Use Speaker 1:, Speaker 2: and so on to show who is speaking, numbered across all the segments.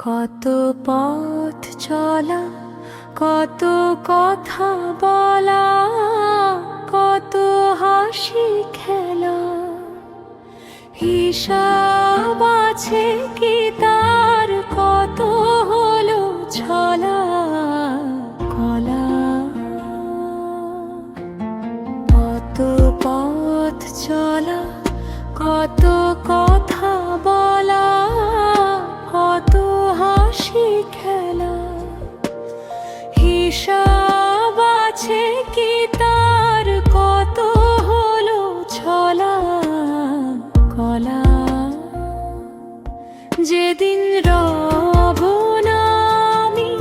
Speaker 1: কত পথ চলা, কত কথা বলা, কত হাসি খেলা, হিসাব আছে কি তার? কত হলো ছলা কলা। কত পথ চলা, কত কথা বলা, কত হাসি খেলা, হিসাব আছে কি তার? কত হলো ছলা কলা। যেদিন রব না আমি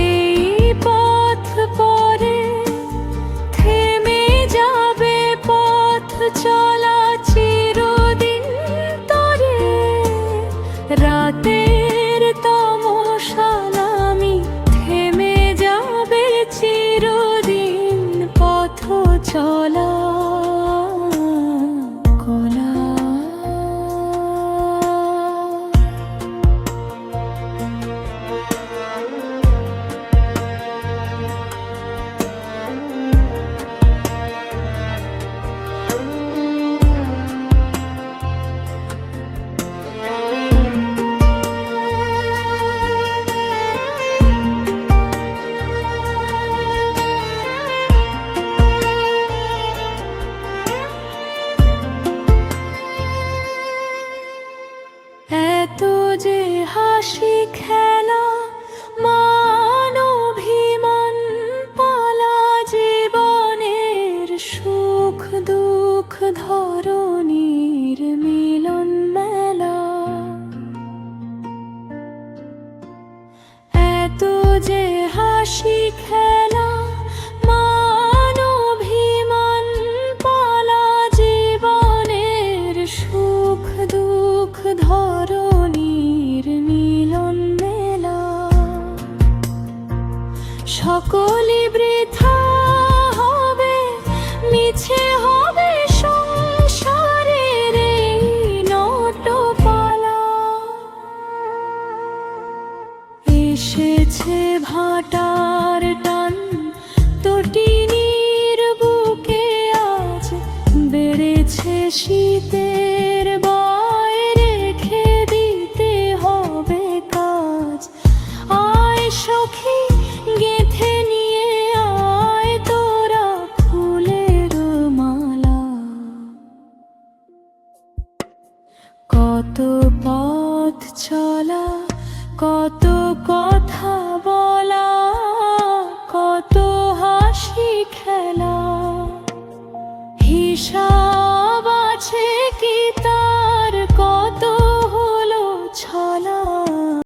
Speaker 1: এই পথ পরে, থেমে যাবে পথ চলা চিরদিন তরে। রাতের তমসালামি থেমে যাবে চিরদিন পথ চলা কলা। এত যে হাসি খেলা, মান অভিমান পালা, জীবনের সুখ দুঃখ ধরণীর মিলন মেলা। এত যে হাসি খেলা, মান অভিমান পালা, জীবনের সুখ দুঃখ ধরণীর মিলন মেলা। সকলই বৃথা হবে, মিছে হবে সংসারের এই নটপালা। এসেছে ভাটার টান তটিনীর বুকে আজ, বেড়েছে শীতের বয়, রেখে দিতে হবে কাজ। আয় সখী গেঁথে নিয়ে আয় তোরা ফুলের মালা। কত পথ চলা, কত কথা বলা, কত হাসি খেলা, হিসাব